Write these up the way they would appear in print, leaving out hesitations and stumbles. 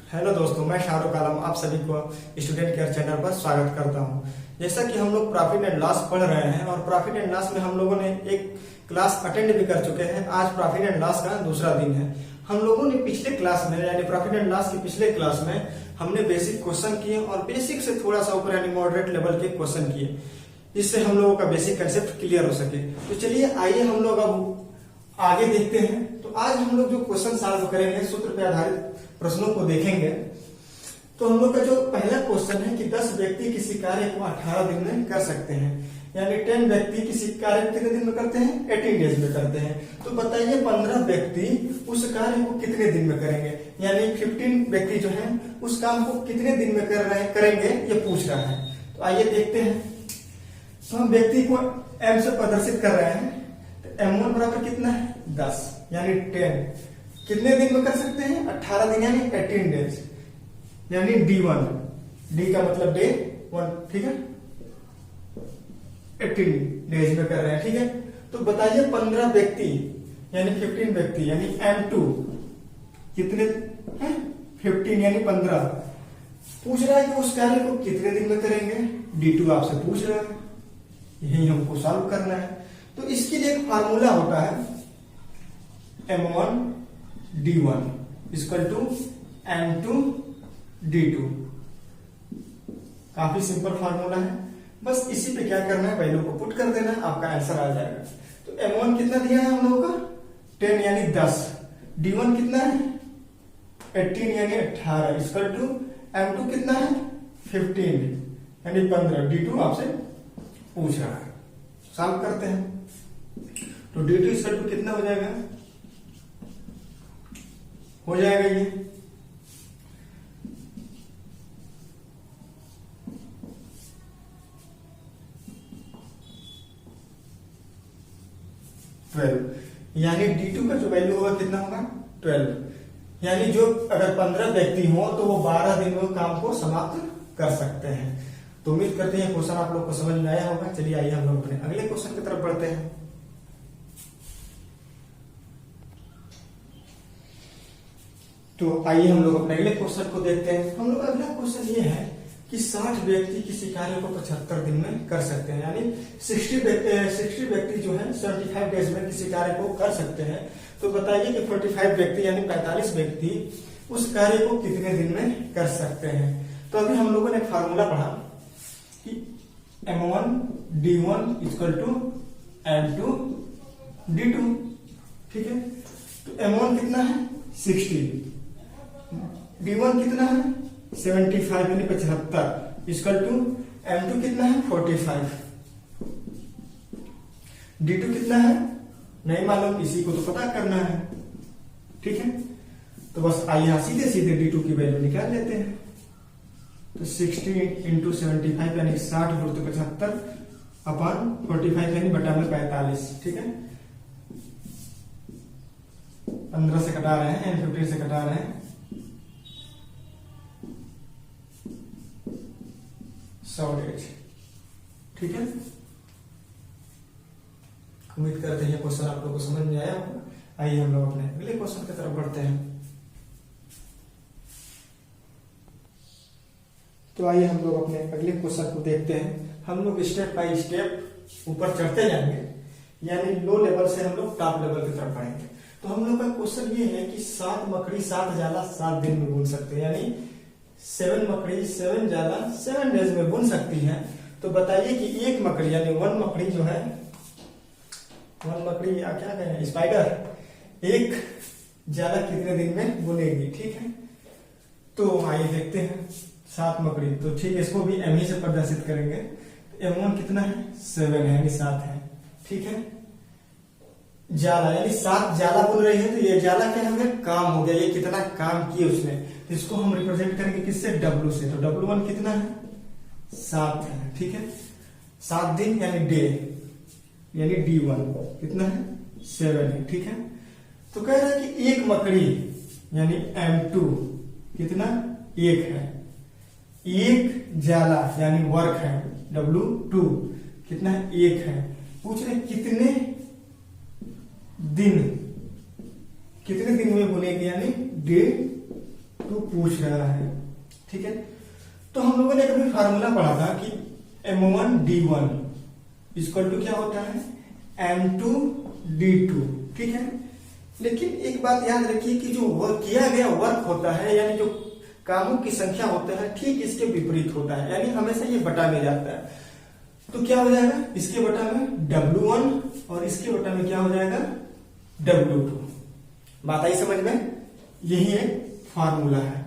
Hello दोस्तों, मैं शाहरुख आलम आप सभी को स्टूडेंट केयर चैनल पर स्वागत करता हूं। जैसा कि हम लोग प्रॉफिट एंड लॉस पढ़ रहे हैं और प्रॉफिट एंड लॉस में हम लोगों ने एक क्लास अटेंड भी कर चुके हैं। आज प्रॉफिट एंड लॉस का दूसरा दिन है। हम लोगों ने पिछले क्लास में यानी प्रॉफिट एंड लॉस की पिछले क्लास में हमने बेसिक क्वेश्चन किए और बेसिक से थोड़ा सा ऊपर यानी मॉडरेट लेवल के क्वेश्चन किए, जिससे हम लोगों का बेसिक कंसेप्ट क्लियर हो सके। तो चलिए आइए हम लोग अब आगे देखते हैं। तो आज हम लोग जो क्वेश्चन सॉल्व करेंगे, सूत्र पे आधारित प्रश्नों को देखेंगे। तो हम लोग का जो पहला क्वेश्चन है कि 10 व्यक्ति किसी कार्य को 18 दिन में कर सकते हैं, यानी 10 व्यक्ति किसी कार्य को कितने दिन में करते हैं, 18 डेज में करते हैं। तो बताइए 15 व्यक्ति उस कार्य को कितने दिन में करेंगे, यानी 15 व्यक्ति जो है उस काम को कितने दिन में करेंगे ये पूछ रहा है। तो आइए देखते हैं। तो हम व्यक्ति को m से प्रदर्शित कर रहे हैं। तो m1 बराबर कितना है, 10 यानी 10 कितने दिन में कर सकते हैं, 18 दिन यानी 18 डेज, यानी D1, D का मतलब डे 1, ठीक है, 18 डेज में कर रहे हैं, ठीक है। तो बताइए 15 व्यक्ति यानी 15 व्यक्ति यानी M2 कितने हैं, 15 यानी 15 पूछ रहा है कि उस कार्य को कितने दिन में करेंगे। D2 आपसे पूछ रहा है, यही हमको सॉल्व करना है। तो इसके लिए एक फार्मूला होता है M1 D1 equal to M2 D2। काफी सिंपल फार्मूला है, बस इसी पे क्या करना है, वैल्यू को पुट कर देना है, आपका आंसर आ जाएगा। तो M1 कितना दिया है हम लोगों का, 10 यानी 10, D1 कितना है 18 यानी 18 इक्वल टू M2 कितना है 15 यानी 15, D2 आपसे पूछ रहा है। सॉल्व करते हैं। तो D2 इक्वल टू कितना हो जाएगा, हो जाएगा ये 12, यानी D2 का जो वैल्यू होगा कितना होगा 12, यानी जो अगर 15 व्यक्ति हो तो वो 12 दिन में काम को समाप्त कर सकते हैं। तो उम्मीद करते हैं क्वेश्चन आप लोग को समझ में आया होगा। चलिए आइए हम लोग अपने अगले क्वेश्चन की तरफ बढ़ते हैं। तो आइए हम लोग अपने अगले क्वेश्चन को देखते हैं। हम लोग अगला क्वेश्चन ये है कि 60 व्यक्ति किसी कार्य को 75 दिन में कर सकते हैं, यानी 60 व्यक्ति जो है 75 डेज में किसी कार्य को कर सकते हैं। तो बताइए कि 45 व्यक्ति यानी 45 व्यक्ति उस कार्य को कितने दिन में कर सकते हैं। तो अभी हम लोगों ने एक फार्मूला पढ़ा कि M1 D1 equal to M2 D2, ठीक है। तो M1 कितना है 60, D1 कितना है 75 यानी 75 इक्वल टू M2 कितना है 45, D2 कितना है नहीं मालूम, इसी को तो पता करना है, ठीक है। तो बस आइए सीधे सीधे D2 की वैल्यू निकाल लेते हैं। तो 60 इंटू 75 यानी 60 गुणित 75 अपॉन 45 यानी बटा में 45, ठीक है। 15 से कटा रहे हैं, 15 से कटा रहे हैं, 100 डेज, ठीक है। उम्मीद करते हैं क्वेश्चन आप लोगों को समझ में आया होगा। आइए हम लोग अपने अगले क्वेश्चन की तरफ बढ़ते हैं। तो आइए हम लोग अपने अगले क्वेश्चन को देखते हैं। हम लोग स्टेप बाय स्टेप ऊपर चढ़ते जाएंगे, यानी लो लेवल से हम लोग टॉप लेवल की तरफ बढ़ेंगे। तो हम लोग का क्वेश्चन ये है कि 7 मकड़ी 7 जाला 7 दिन में बुन सकते हैं, यानी 7 मकड़ी 7 जाला 7 डेज में बुन सकती है। तो बताइए कि एक मकड़ी यानी 1 मकड़ी जो है, 1 मकड़ी या क्या कहें स्पाइडर, एक जाला कितने दिन में बुनेगी, ठीक है। तो आइए देखते हैं। 7 मकड़ी, तो ठीक है, इसको भी M ही से प्रदर्शित करेंगे। तो M1 कितना है 7 है यानी 7 है, ठीक है। जाला यानी 7 जाला बुन रही है, तो ये जाला क्या है, काम हो गया, ये कितना काम किए उसने। तो इसको हम रिप्रेजेंट करेंगे किससे, W से। तो W1 कितना है 7 है, ठीक है। 7 दिन यानी डे यानी D1 कितना है 7 है, ठीक है। तो कह रहा है कि एक मकड़ी यानी M2 कितना 1 है, एक जाला यानी वर्क है W2 कितना है 1 है। पूछ रहे कितने दिन में बुनेगी, यानी डे टू पूछ रहा है, ठीक है। तो हम लोगों ने कभी फार्मूला पढ़ा था कि M1D1 इक्वल टू क्या होता है M2D2, ठीक है। लेकिन एक बात याद रखिए कि जो वर्क किया गया वर्क होता है, यानी जो कामों की संख्या होता है, ठीक इसके विपरीत होता है, यानी हमेशा ये बटा में जाता है। तो क्या हो जाएगा, इसके बटा में W1 और इसके बटा में क्या हो जाएगा W2। बात आई समझ में? यही एक फार्मूला है,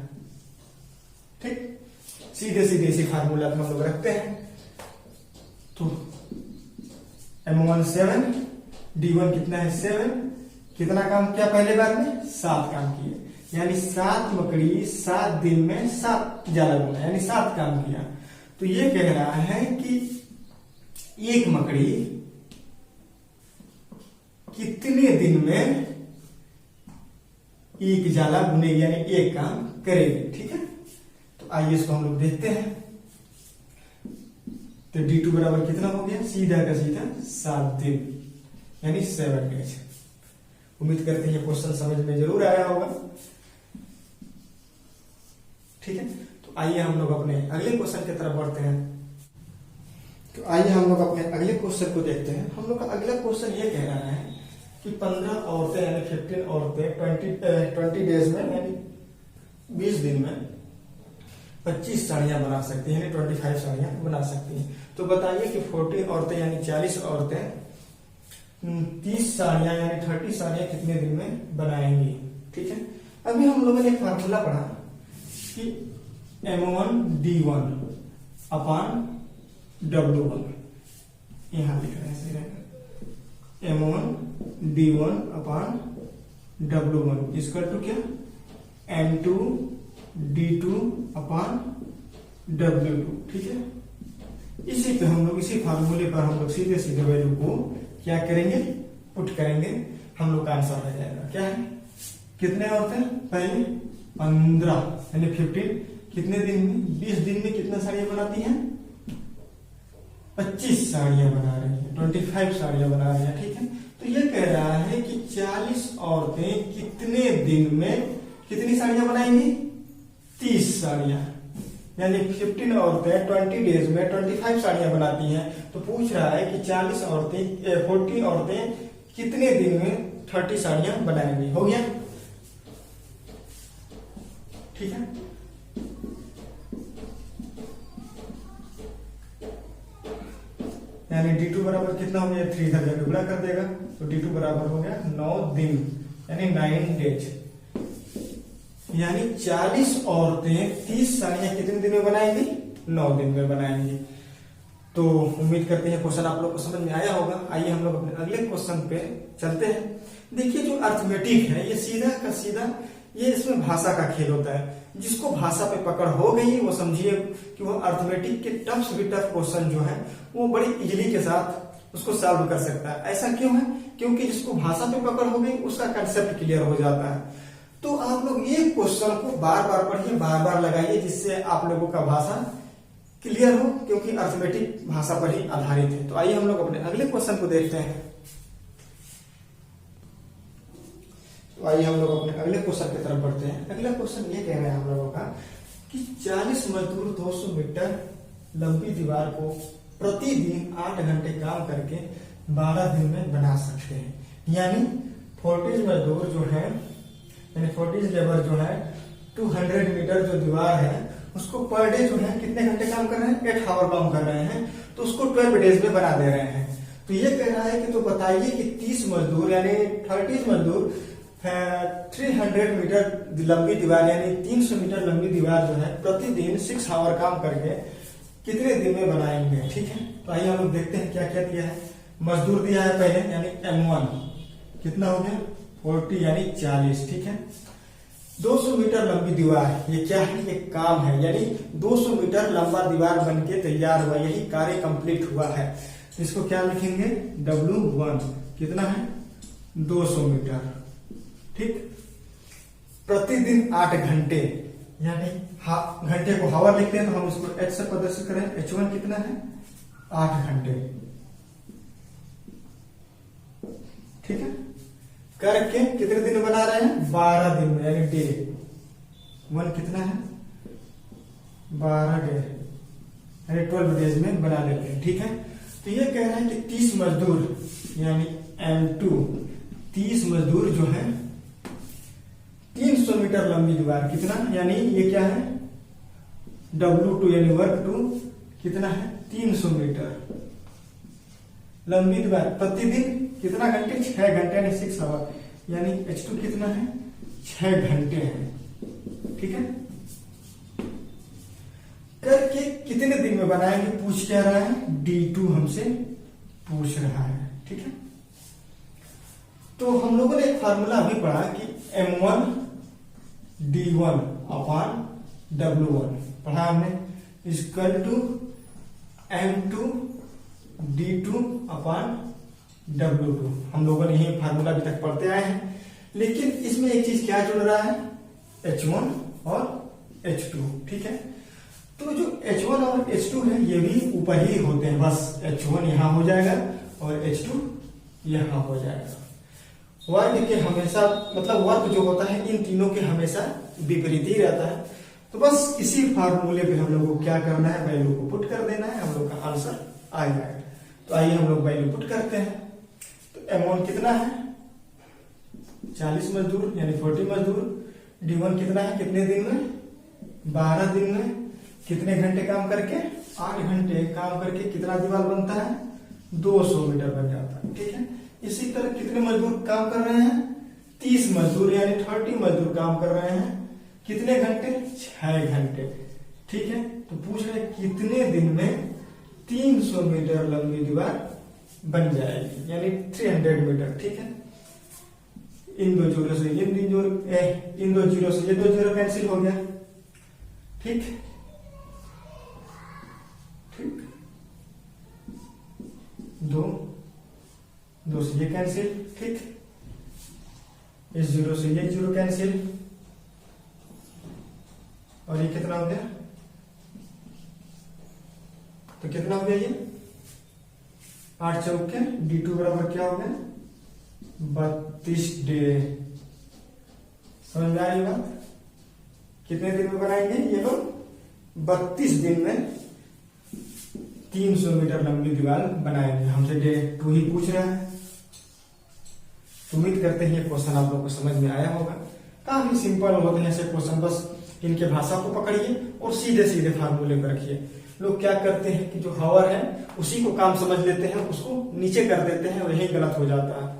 ठीक। सीधे सीधे इसी फार्मूला को हम लोग रखते हैं। तो M1 7, D1 कितना है 7, कितना काम किया पहले बार में 7 काम किए, यानी 7 मकड़ी 7 दिन में 7 जाला बुना, यानी 7 काम किया। तो ये कह रहा है कि एक मकड़ी कितने दिन में एक जाला बुनेगी, यानी एक काम करेगी, ठीक है। तो आइए इसको हम लोग देखते हैं। तो D2 बराबर कितना हो गया, सीधा का सीधा 7 दिन, यानी 7 डेज। उम्मीद करते हैं ये क्वेश्चन समझ में जरूर आया होगा, ठीक है। तो आइए हम लोग अपने अगले क्वेश्चन की तरफ बढ़ते हैं। तो आइए हम लोग अपने अगले क्वेश्चन को देखते हैं। हम लोग का अगला क्वेश्चन ये कह रहा है कि 15 औरतें यानी 15 औरतें 20 डेज में यानी 20 दिन में 25 साड़ियां बना सकती हैं, यानी 25 साड़ियां बना सकती हैं। तो बताइए कि 40 औरतें यानी 40 औरतें 30 साड़ियां यानी 30 साड़ियां कितने दिन में बनाएंगी, ठीक है। अभी हम लोगों ने एक फार्मूला पढ़ा कि M1D1 अपान W1, यहां लिख रहे हैं सही रहेगा, M1D1 upon W1 equal to क्या M2D2 अपान W2, ठीक है। इसी पे हम लोग इसी फार्मूले पर हम लोग सीधे सीधे वैल्यू को क्या करेंगे, पुट करेंगे, हम लोग का आंसर आ जाएगा। क्या है, कितने औरतें पहले 15 यानी 15 कितने दिन में 20 दिन में कितना साड़ियां बनाती हैं 25 साड़ियां बना रही है, 25 साड़ियां बना रही है, ठीक है। तो ये कह रहा है कि 40 औरतें कितने दिन में कितनी साड़ियां बनाएंगी 30 साड़ियां, यानी 15 औरतें 20 डेज में 25 साड़ियां बनाती हैं। तो पूछ रहा है कि 40 औरतें 40 औरतें कितने दिन में 30 साड़ियां बनाएंगी। हो गया, ठीक है। यानी D2 बराबर कितना हो गया, 3 इधर जाके गुणा कर देगा, तो D2 बराबर हो गया 9 दिन यानी 9 डेज, यानी 40 औरतें 30 साड़ियां कितने दिन में बनाएंगी 9 दिन में बनाएंगी। तो उम्मीद करते हैं क्वेश्चन आप लोग को समझ में आया होगा। आइए हम लोग अपने अगले क्वेश्चन पे चलते हैं। देखिए जो अर्थमेटिक है ये सीधा का सीधा ये इसमें भाषा का खेल होता है। जिसको भाषा पे पकड़ हो गई वो समझिए कि वो अर्थमेटिक के टफ से भी टफ क्वेश्चन जो है वो बड़ी इजली के साथ उसको सॉल्व कर सकता है। ऐसा क्यों है, क्योंकि जिसको भाषा पे पकड़ हो गई उसका कंसेप्ट क्लियर हो जाता है। तो आप लोग ये क्वेश्चन को बार बार पढ़िए, बार बार लगाइए, जिससे आप लोगों का भाषा क्लियर हो, क्योंकि अर्थमेटिक भाषा पर ही आधारित है। तो आइए हम लोग अपने अगले क्वेश्चन को देखते हैं। तो आइए हम लोग अपने अगले क्वेश्चन की तरफ बढ़ते हैं। अगला क्वेश्चन ये कह रहे हैं हम लोगों का कि 40 मजदूर 200 मीटर लंबी दीवार को प्रतिदिन 8 घंटे काम करके 12 दिन में बना सकते हैं। यानी 40 मजदूर जो है यानी 40 लेबर जो है 200 मीटर जो दीवार है उसको पर डे जो है कितने घंटे काम कर रहे हैं 8 आवर काम कर रहे हैं, तो उसको 12 डेज में बना दे रहे हैं। तो ये कह रहा है कि तो बताइए कि 30 मजदूर यानी 30 मजदूर 300 मीटर लंबी दीवार यानी 300 मीटर लंबी दीवार जो है प्रतिदिन 6 आवर काम करके कितने दिन में बनाएंगे, ठीक है। तो आइए हम लोग देखते हैं क्या क्या दिया है। मजदूर दिया है पहले यानी M1 कितना हो गया 40 यानी 40, ठीक है। 200 मीटर लंबी दीवार ये क्या है, ये काम है, यानी 200 मीटर लंबा दीवार बनके तैयार हुआ, यही कार्य कंप्लीट हुआ है। इसको क्या लिखेंगे W1 कितना है 200 मीटर, ठीक। प्रतिदिन 8 घंटे यानी घंटे को हावर लिखते हैं तो हम इसको H से प्रदर्शित करें, H1 कितना है 8 घंटे, ठीक है। करके कितने दिन बना रहे हैं 12 दिन में, यानी डे वन कितना है 12 डे यानी 12 डेज में बना लेते हैं। ठीक है, तो ये कह रहा है कि 30 मजदूर यानी M2 30 मजदूर जो है 300 मीटर लंबी दीवार कितना, यानी ये क्या है W2 यानी वर्क 2 कितना है 300 मीटर लंबी दीवार प्रतिदिन कितना घंटे 6 घंटे यानी 6 आवर यानी H2 कितना है 6 घंटे है। ठीक है, करके कितने दिन में बनाएंगे पूछ क्या रहा है, D2 हमसे पूछ रहा है। ठीक है, तो हम लोगों ने एक फार्मूला अभी पढ़ा कि M1 D1 अपान W1 पढ़ा हमने, equal to M2 D2 upon W2। हम लोगों ने यही फार्मूला अभी तक पढ़ते आए हैं, लेकिन इसमें एक चीज क्या जुड़ रहा है H1 और H2। ठीक है, तो जो H1 और H2 है ये भी ऊपर ही होते हैं, बस H1 यहां हो जाएगा और H2 यहां हो जाएगा। वर्ग के हमेशा मतलब वर्ग जो होता है इन तीनों के हमेशा विपरीत ही रहता है। तो बस इसी फार्मूले पे हम लोग को क्या करना है, वैल्यू को पुट कर देना है, हम लोग का आंसर आ जाएगा। तो आइए हम लोग वैल्यू पुट करते हैं। तो M1 कितना है 40 मजदूर यानी 40 मजदूर, D1 कितना है कितने दिन में 12 दिन में, कितने घंटे काम करके 8 घंटे काम करके कितना दीवार बनता है 200 मीटर बन जाता है। ठीक है, इसी तरह कितने मजदूर काम कर रहे हैं 30 मजदूर यानी 30 मजदूर काम कर रहे हैं कितने घंटे 6 घंटे। ठीक है, तो पूछ रहे कितने दिन में 300 मीटर लंबी दीवार बन जाएगी यानी 300 मीटर। ठीक है, इन दो जीरो से इन दो जीरो से ये दो जीरो कैंसिल हो गया। ठीक ठीक, दो से ये कैंसिल। ठीक, इस जीरो से ये जीरो कैंसिल और ये कितना हो गया, तो कितना हो गया ये 8 चौके D2 बराबर क्या हो गया 32 डे। समझ में आ रही बात, कितने दिन में बनाएंगे ये लोग 32 दिन में 300 मीटर लंबी दीवार बनाएंगे। हमसे डे 2 ही पूछ रहा है। उम्मीद करते हैं ये क्वेश्चन आप लोग को समझ में आया होगा। काफी सिंपल होते हैं ऐसे क्वेश्चन, बस इनके भाषा को पकड़िए और सीधे सीधे फार्मूले पर रखिए। लोग क्या करते हैं कि जो हावर है उसी को काम समझ लेते हैं, उसको नीचे कर देते हैं, वही गलत हो जाता है।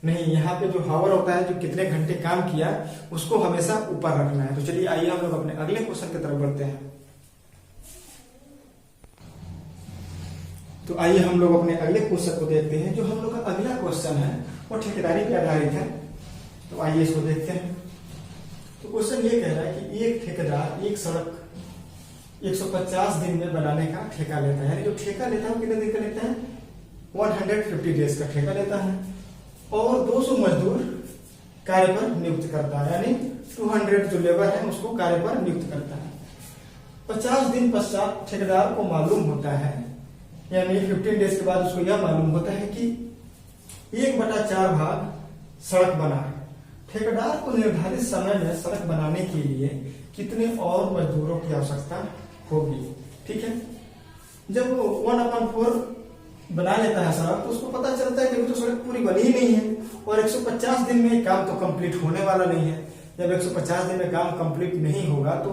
नहीं, यहाँ पे जो हावर होता है जो कितने घंटे काम किया उसको हमेशा ऊपर रखना है। तो चलिए आइए हम लोग अपने अगले क्वेश्चन की तरफ बढ़ते हैं। तो आइए हम लोग अपने अगले क्वेश्चन को देखते हैं। जो हम लोग का अगला क्वेश्चन है वो ठेकेदारी पे आधारित है। तो आइए इसको देखते हैं। तो क्वेश्चन ये कह रहा है कि एक ठेकेदार एक सड़क 150 दिन में बनाने का ठेका लेता है, यानी जो ठेका लेता है वो कितने दिन का लेता है 150 डेज का ठेका लेता है और 200 मजदूर कार्य पर नियुक्त करता है, यानी 200 जो लेबर है उसको कार्य पर नियुक्त करता है। 50 दिन पश्चात ठेकेदार को मालूम होता है, यानी 15 डेज के बाद उसको यह मालूम होता है कि 1/4 भाग सड़क बना है। ठेकेदार को निर्धारित समय में सड़क बनाने के लिए कितने और मजदूरों की आवश्यकता होगी। ठीक है, जब वो 1/4 बना लेता है सड़क तो उसको पता चलता है कि तो सड़क पूरी बनी ही नहीं है और 150 दिन में काम तो कंप्लीट होने वाला नहीं है। जब 150 दिन में काम कंप्लीट नहीं होगा तो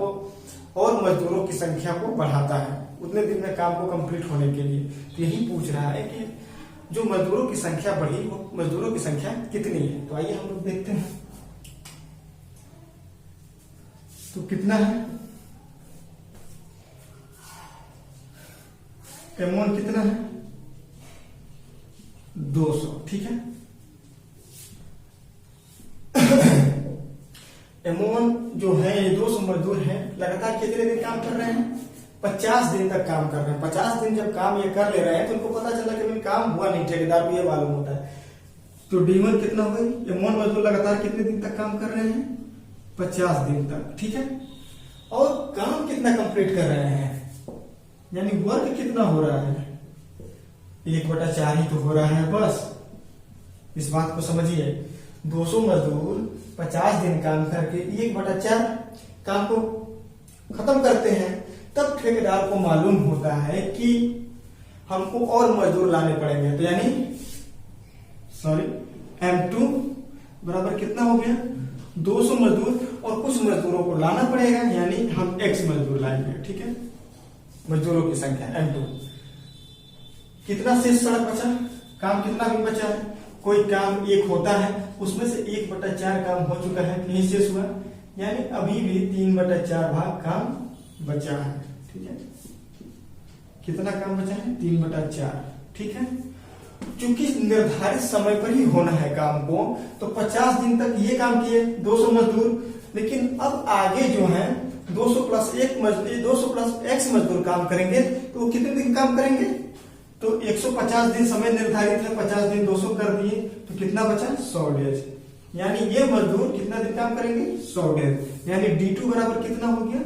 और मजदूरों की संख्या को बढ़ाता है उतने दिन में काम को कंप्लीट होने के लिए। तो यही पूछ रहा है कि जो मजदूरों की संख्या बढ़ी वो मजदूरों की संख्या कितनी है। तो आइए हम लोग देखते हैं। तो कितना है M1 कितना है 200। ठीक है, M1 जो है ये 200 मजदूर हैं, लगातार कितने दिन काम कर रहे हैं 50 दिन तक काम कर रहे हैं। 50 दिन जब काम ये कर ले रहे हैं तो उनको पता चला कि काम हुआ नहीं, ठेकेदार को ये मालूम होता है। तो D1 कितना हो गई, M1 मजदूर लगातार कितने दिन तक काम कर रहे हैं 50 दिन तक। ठीक है, और काम कितना कंप्लीट कर रहे हैं, यानी वर्क कितना हो रहा है 1/4 ही तो हो रहा है। बस इस बात को समझिए, 200 मजदूर 50 दिन काम करके 1/4 काम को खत्म करते हैं, तब ठेकेदार को मालूम होता है कि हमको और मजदूर लाने पड़ेंगे। तो यानी M2 बराबर कितना हो गया 200 मजदूर, और कुछ मजदूरों को लाना पड़ेगा, यानी हम X मजदूर लाएंगे। ठीक है, मजदूरों की संख्या M2। कितना शेष सड़क बचा, काम कितना भी बचा है, कोई काम एक होता है उसमें से 1/4 काम हो चुका है, कहीं शेष हुआ, यानी अभी भी 3/4 भाग काम बचा है। ठीक है, कितना काम बचा है 3/4। ठीक है, चूंकि निर्धारित समय पर ही होना है काम को, तो 50 दिन तक ये काम किए 200 मजदूर, लेकिन अब आगे जो है 200 प्लस X मजदूर काम करेंगे, तो वो कितने दिन काम करेंगे, तो 150 दिन समय निर्धारित है, 50 दिन 200 कर दिए, तो कितना बचा 100 डेज, यानी ये मजदूर कितना दिन काम करेंगे 100 डेज, यानी D2 बराबर कितना हो गया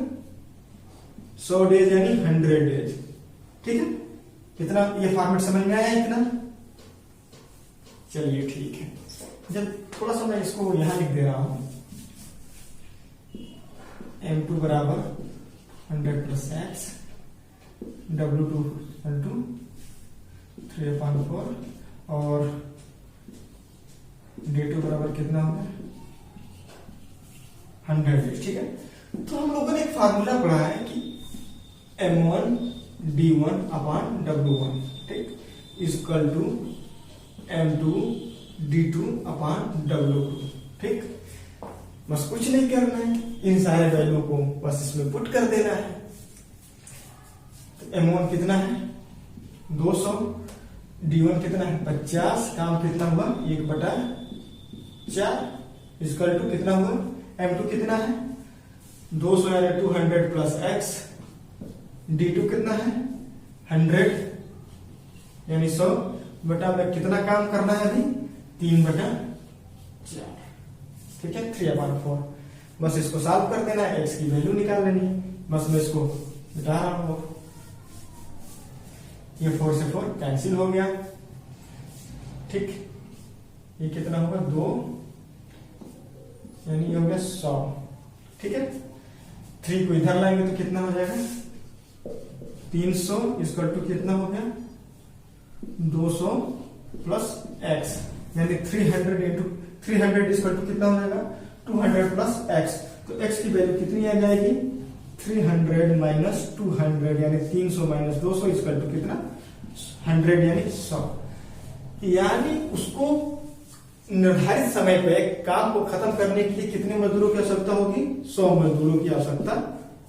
100 डेज, यानी 100 डेज। ठीक है, कितना ये फॉर्मेट समझ में आया इतना? चलिए ठीक है, जब थोड़ा सा मैं इसको यहां लिख दे रहा हूं, M2 बराबर 100 प्लस X, W2 3/4, और D2 बराबर कितना होगा 100। ठीक है, तो हम लोगों ने एक फार्मूला पढ़ा है कि M1 D1 अपान W1, ठीक, equal to M2 D2 upon W2। ठीक, बस कुछ नहीं करना है, इन सारे वैल्यू को बस इसमें पुट कर देना है। तो M1 कितना है 200, D1 कितना है 50, काम कितना हुआ 1/4, इक्वल टू कितना हुआ M2 कितना है 200 यानी 200 प्लस X, D2 कितना है 100 यानी 100 बटा में कितना काम करना है अभी 3/4। ठीक है, 3/4। बस इसको सॉल्व कर देना है, X की वैल्यू निकाल लेनी है, बस मैं इसको मिटा रहा हूं, ये 4 से 4 कैंसिल हो गया। ठीक, ये कितना होगा 2, यानी ये हो गया 100। ठीक है, 3 को इधर लाएंगे तो कितना हो जाएगा 300, इसका टू कितना हो गया 200 प्लस X, यानी 300 इंटू 300 इसका टू कितना हो जाएगा 200 प्लस X। तो X की वैल्यू कितनी आ जाएगी 300 माइनस 200, यानी 300 माइनस 200 इसका टू कितना 100, यानी 100। यानी उसको निर्धारित समय पे काम को खत्म करने के लिए कितने मजदूरों की आवश्यकता होगी 100 मजदूरों की आवश्यकता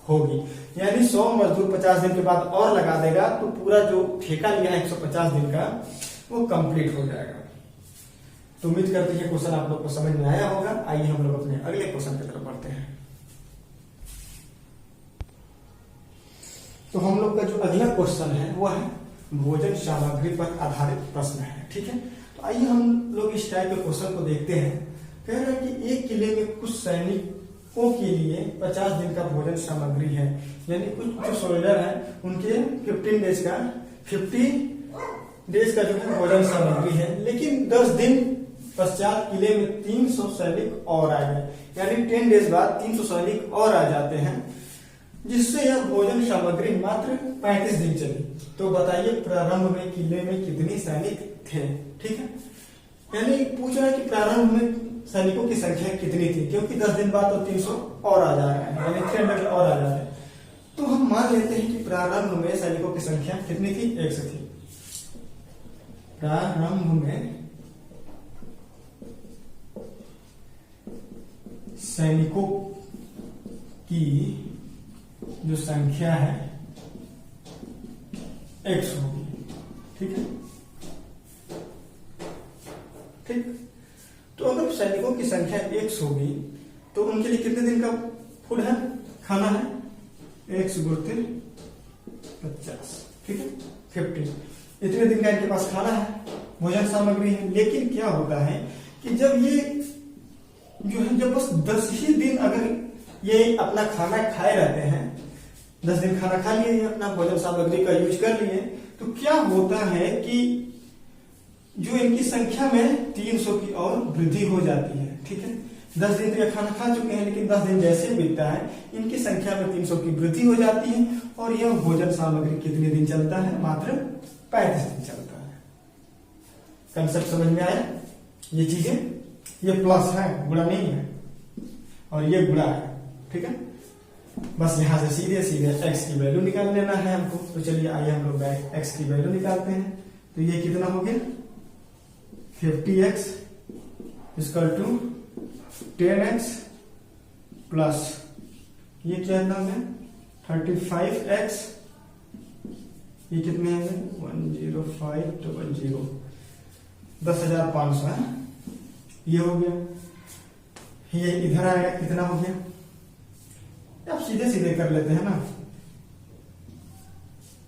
होगी, यानी 100 मजदूर 50 दिन के बाद और लगा देगा, तो पूरा जो ठेका लिया है 150 दिन का वो कंप्लीट हो जाएगा। तो उम्मीद करते हैं क्वेश्चन आप लोग को समझ में आया होगा। आइए हम लोग अपने अगले क्वेश्चन की तरफ बढ़ते हैं। तो हम लोग का जो अगला क्वेश्चन है वो है भोजन सामग्री पर आधारित प्रश्न है। ठीक है, तो आइए हम लोग इस टाइप के क्वेश्चन को देखते हैं। कह रहे हैं कि एक किले में कुछ सैनिकों के लिए 50 दिन का भोजन सामग्री है, यानी कुछ जो सोल्जर है उनके 50 डेज का जो है भोजन सामग्री है, लेकिन 10 दिन पश्चात किले में 300 सैनिक और आ गए, यानी 10 डेज बाद 300 सैनिक और आ जाते हैं, जिससे यह भोजन सामग्री मात्र 35 दिन चली। तो बताइए प्रारंभ में किले में कितने सैनिक थे। ठीक है, यानी पूछ रहा है कि प्रारंभ में सैनिकों की संख्या कितनी थी, क्योंकि 10 दिन बाद तो 300 और आ जा रहा है, यानी 300 और आ जाते हैं। तो हम मान लेते हैं कि प्रारंभ में सैनिकों की संख्या कितनी थी 1 थी। प्रारंभ में सैनिकों की जो संख्या है X होगी। ठीक है, ठीक, तो अगर सैनिकों की संख्या X होगी तो उनके लिए कितने दिन का फूड है, खाना है X गुणित 50। ठीक है, 50 इतने दिन का इनके पास खाना है, भोजन सामग्री है। लेकिन क्या होता है कि जब ये जो है जब बस 10 ही दिन अगर ये अपना खाना खाए रहते हैं, 10 दिन खाना खा लिए, अपना भोजन सामग्री का यूज कर लिए, तो क्या होता है कि जो इनकी संख्या में 300 की और वृद्धि हो जाती है। ठीक है, 10 दिन तो ये खाना खा चुके हैं, लेकिन 10 दिन जैसे बीतता है इनकी संख्या में 300 की वृद्धि हो जाती है और यह भोजन सामग्री कितने दिन चलता है? मात्र 35 दिन चलता है। कंसेप्ट समझ में आया? ये चीजें, ये प्लस है, गुणा नहीं है, और ये गुणा है, ठीक है। बस यहां से सीधे सीधे x की वैल्यू निकाल लेना है हमको। तो चलिए आइए हम लोग x की वैल्यू निकालते हैं। तो ये कितना हो गया? 50x equal to 10x plus ये क्या है? 35x, ये कितने हैं? 10500, 10,500 है। ये हो गया। ये इधर आएगा, कितना हो गया? आप सीधे सीधे कर लेते हैं ना,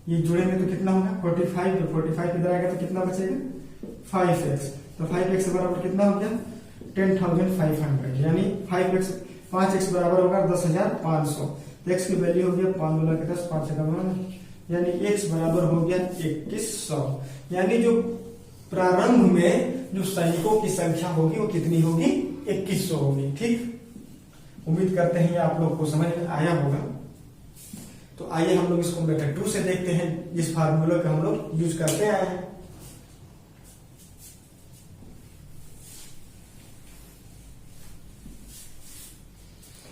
ये जुड़ेंगे तो कितना होगा? 45, तो 45 इधर आएगा तो कितना बचेगा? 5x। तो 5x बराबर कितना हो गया? 10,500, यानी 5x बराबर होगा 10,500। x की वैल्यू हो गया 5 गुना के 10, 5 का 1, यानी x बराबर हो गया 2100। यानी जो प्रारंभ में जो सैनिकों की संख्या होगी वो कितनी होगी? 2100 होगी। ठीक, उम्मीद करते हैं आप लोग को समझ में आया होगा। तो आइए हम लोग इसको मेथड 2 से देखते हैं, जिस फार्मूला का हम लोग यूज करते आए हैं।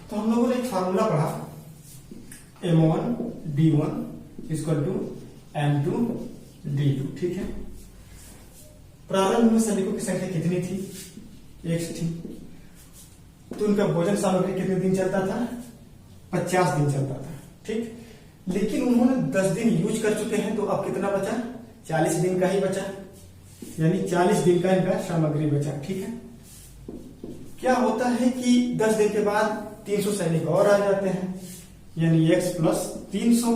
तो हम लोगों ने एक फार्मूला पढ़ा, M1 D1 equal to M2 D2, ठीक है। प्रारंभ में सैनिकों की संख्या कितनी थी? 1 थी। तो उनका भोजन सामग्री कितने दिन चलता था? 50 दिन चलता था, ठीक। लेकिन उन्होंने 10 दिन यूज कर चुके हैं, तो अब कितना बचा? 40 दिन का ही बचा, यानी 40 दिन का इनका सामग्री बचा, ठीक है। क्या होता है कि 10 दिन के बाद 300 सैनिक और आ जाते हैं, यानी x प्लस 300।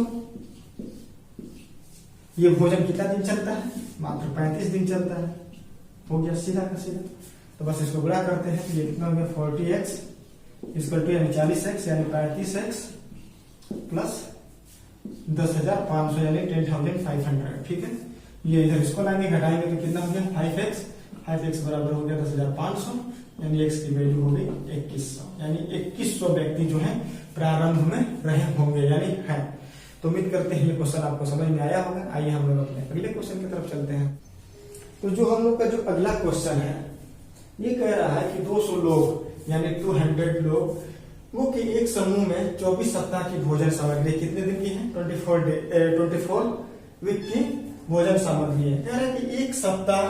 ये भोजन कितना दिन चलता है? मात्र 35 दिन चलता है। हो गया सीधा का सीधा। तो बस इसको गुणा करते हैं, तो ये कितना हो गया? 40x इक्वल टू यानी 40x, यानी 35x प्लस 10,500, यानी 10,500, ठीक है। ये इधर इसको लाएंगे, घटाएंगे तो कितना हो गया? 5x बराबर हो गया 10,500, यानी x की वैल्यू हो गई 2100, यानी 2100 व्यक्ति जो है प्रारंभ में रहे होंगे, यानी है। तो उम्मीद करते हैं ये क्वेश्चन आपको समझ में आया होगा। आइए हम लोग अपने अगले क्वेश्चन की तरफ चलते हैं। तो जो हम लोग का जो अगला क्वेश्चन है, ये कह रहा है कि 200 लोग यानी 200 लोग वो कि एक समूह में 24 सप्ताह की भोजन सामग्री कितने दिन की है? 24 वीक की भोजन सामग्री है। कह रहे हैं कि एक सप्ताह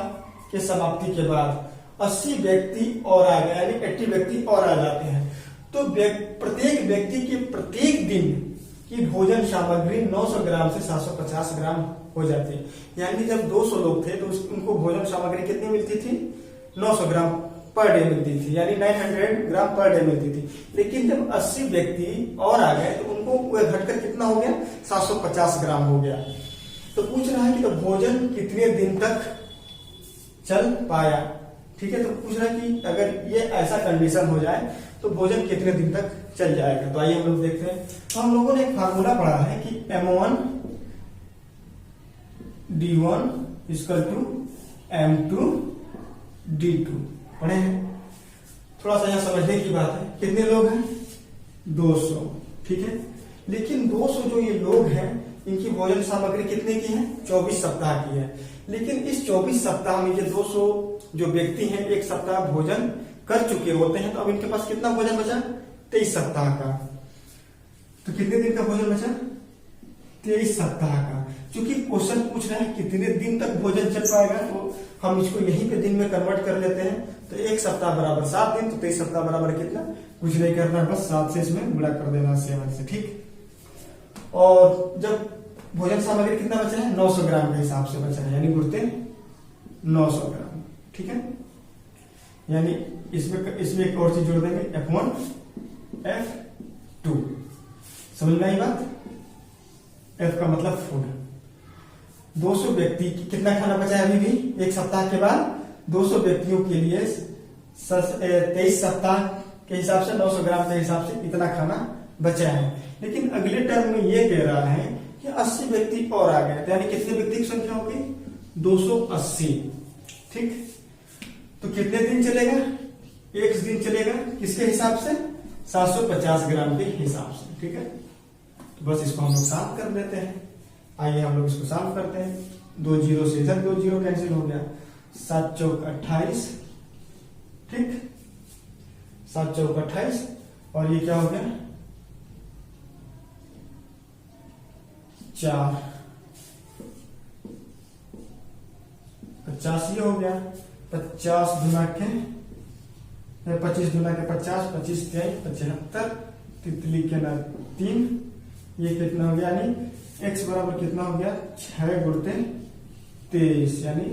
के समाप्ति के बाद 80 व्यक्ति और आ गए, यानी 80 व्यक्ति और आ जाते हैं। तो प्रत्येक व्यक्ति की प्रत्येक दिन की भोजन सामग्री 900 ग्राम से 750 ग्राम हो जाती है। यानी जब 200 लोग थे तो उनको भोजन सामग्री कितनी मिलती थी? 900 ग्राम पर डे मिलती थी, यानी 900 ग्राम पर डे मिलती थी। लेकिन जब 80 व्यक्ति और आ गए तो उनको वह घटकर कितना हो गया? 750 ग्राम हो गया। तो पूछ रहा है कि तो भोजन कितने दिन तक चल पाया, ठीक है। तो पूछ रहा है कि अगर ये ऐसा कंडीशन हो जाए तो भोजन कितने दिन तक चल जाएगा। तो आइए हम लोग देखते हैं। तो हम लोगों ने एक फार्मूला पढ़ा है कि M1 D1 equal to M2 D2 पढ़े हैं। थोड़ा सा यहां समझने की बात है, कितने लोग हैं? 200, ठीक है। लेकिन 200 जो ये लोग हैं इनकी भोजन सामग्री कितने की है? 24 सप्ताह की है। लेकिन इस 24 सप्ताह में ये 200 जो व्यक्ति हैं एक सप्ताह भोजन कर चुके होते हैं, तो अब इनके पास कितना भोजन बचा? 23 सप्ताह का। तो कितने दिन का भोजन बचा? 23 सप्ताह का। क्योंकि क्वेश्चन पूछ रहा है कितने दिन तक भोजन चल पाएगा, तो हम इसको यहीं पे दिन में कन्वर्ट कर लेते हैं। तो एक सप्ताह बराबर 7 दिन, तो 23 सप्ताह बराबर कितना? कुछ नहीं करना, बस 7 से इसमें गुणा कर देना 7 से, ठीक। और जब भोजन सामग्री कितना बचा है? 900 ग्राम के हिसाब से बचा है, यानी गुणते 900 ग्राम, ठीक है। यानी इसमें एक और चीज जोड़ देंगे, F1 F2। समझ में आई बात? F का मतलब फूड। 200 व्यक्ति कितना खाना बचा है? अभी भी एक सप्ताह के बाद 200 व्यक्तियों के लिए 23 सप्ताह के हिसाब से 900 ग्राम के हिसाब से इतना खाना बचा है। लेकिन अगले टर्म में ये कह रहा है कि 80 व्यक्ति और आ गए, यानी कितने व्यक्ति की संख्या होगी? 280, ठीक। तो कितने दिन चलेगा? एक दिन चलेगा किसके हिसाब से, 750 ग्राम के हिसाब से। ठीक है, तो बस इसको हम लोग साफ कर लेते हैं। आइए हम लोग इसको साफ करते हैं। 2 जीरो से इधर 2 जीरो कैंसिल हो गया, 7 चौक 28, ठीक, 7 चौक 28, और ये क्या हो गया 4, 50 ये हो गया। 50 दुना के 25 दुना के 50, 25 3 75, तितली के ना 3, ये कितना हो गया, यानी x बराबर कितना हो गया 6 गुणते 23, यानी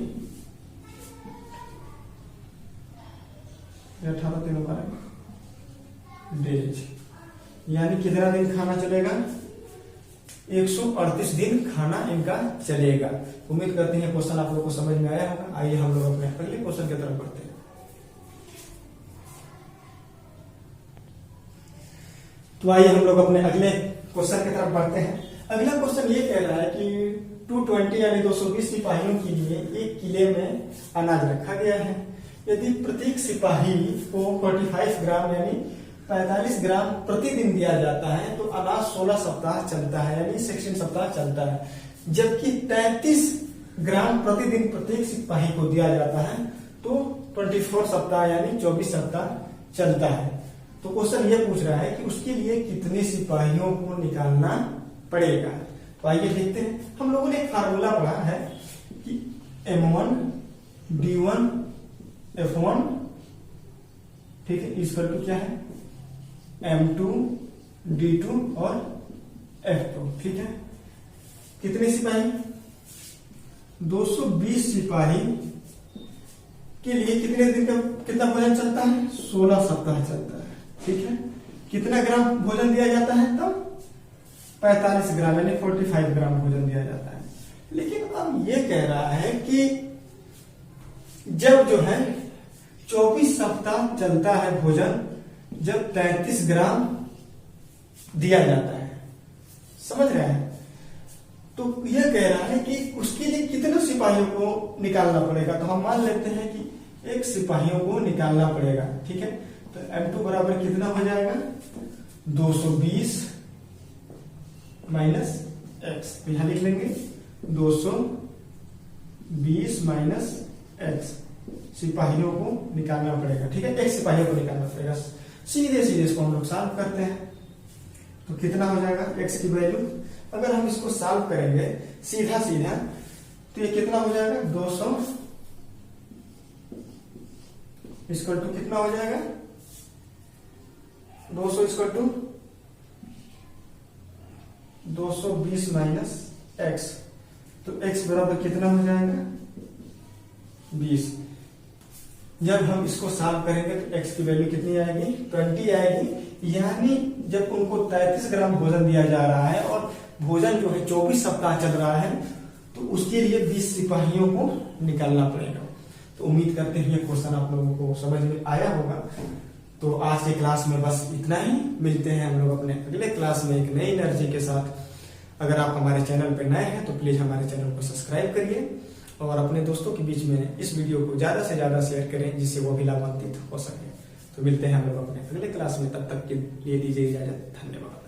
18 3 डेज, यानी कितना दिन खाना चलेगा, 138 दिन खाना इनका चलेगा। उम्मीद करते हैं क्वेश्चन आप लोगों को समझ में आया होगा। आइए हम लोग अपने अगले क्वेश्चन की तरफ बढ़ते हैं। तो आइए हम लोग अपने अगले क्वेश्चन की तरफ बढ़ते हैं। अगला क्वेश्चन ये कह रहा है कि 220 यानी 220 सिपाहियों के लिए एक किले में अनाज रखा गया है। यदि प्रत्येक सिपाही को 45 ग्राम यानी 45 ग्राम प्रतिदिन दिया जाता है तो अनाज 16 सप्ताह चलता है, यानी 16 सप्ताह चलता है। जबकि 33 ग्राम प्रतिदिन प्रत्येक सिपाही को दिया जाता है तो 24 सप्ताह यानी 24 सप्ताह चलता है। तो क्वेश्चन ये पूछ रहा है कि उसके लिए कितने सिपाहियों को निकालना पड़ेगा। तो आइए देखते हैं। हम लोगों ने एक फार्मूला पढ़ा है कि M1 D1 F1, ठीक है, इसका तो क्या है M2 D2 और F2, ठीक है। कितने सिपाही, 220 सिपाही के लिए कितने दिन का कितना भोजन चलता है, 16 सप्ताह चलता है, ठीक है। कितना ग्राम भोजन दिया जाता है, तब 45 ग्राम यानी 45 ग्राम भोजन दिया जाता है। लेकिन अब ये कह रहा है कि जब जो है 24 सप्ताह चलता है भोजन, जब 33 ग्राम दिया जाता है, समझ रहे हैं। तो यह कह रहा है कि उसके लिए कितने सिपाहियों को निकालना पड़ेगा। तो हम मान लेते हैं कि एक सिपाहियों को निकालना पड़ेगा, ठीक है। तो M2 बराबर कितना हो जाएगा, 220 माइनस x, यहां लिख लेंगे 220 माइनस x, सिपाहियों को निकालना पड़ेगा, ठीक है। x सिपाहियों को निकालना पड़ेगा। सीधे सीधे इसको हम लोग सॉल्व करते हैं। तो कितना हो जाएगा x की वैल्यू, अगर हम इसको सॉल्व करेंगे सीधा सीधा तो ये कितना हो जाएगा 200 इक्वल टू कितना हो जाएगा 200 इक्वल टू 220 माइनस x, तो x बराबर कितना हो जाएगा 20। जब हम इसको सॉल्व करेंगे तो x की वैल्यू कितनी आएगी 20 आएगी। यानी जब उनको 33 ग्राम भोजन दिया जा रहा है और भोजन जो है 24 सप्ताह चल रहा है तो उसके लिए 20 सिपाहियों को निकालना पड़ेगा। तो उम्मीद करते हैं ये क्वेश्चन आप लोगों को समझ में आया होगा। तो आज के क्लास में बस इतना ही। मिलते हैं हम लोग अपने अगले क्लास में एक नई एनर्जी के साथ। अगर आप हमारे चैनल पर नए हैं तो प्लीज हमारे चैनल को सब्सक्राइब करिए और अपने दोस्तों के बीच में इस वीडियो को ज्यादा से ज्यादा शेयर करें जिससे वो भी लाभान्वित हो सके। तो मिलते हैं हम लोग अपने अगले क्लास में, तब तक के लिए दीजिए इजाजत। धन्यवाद।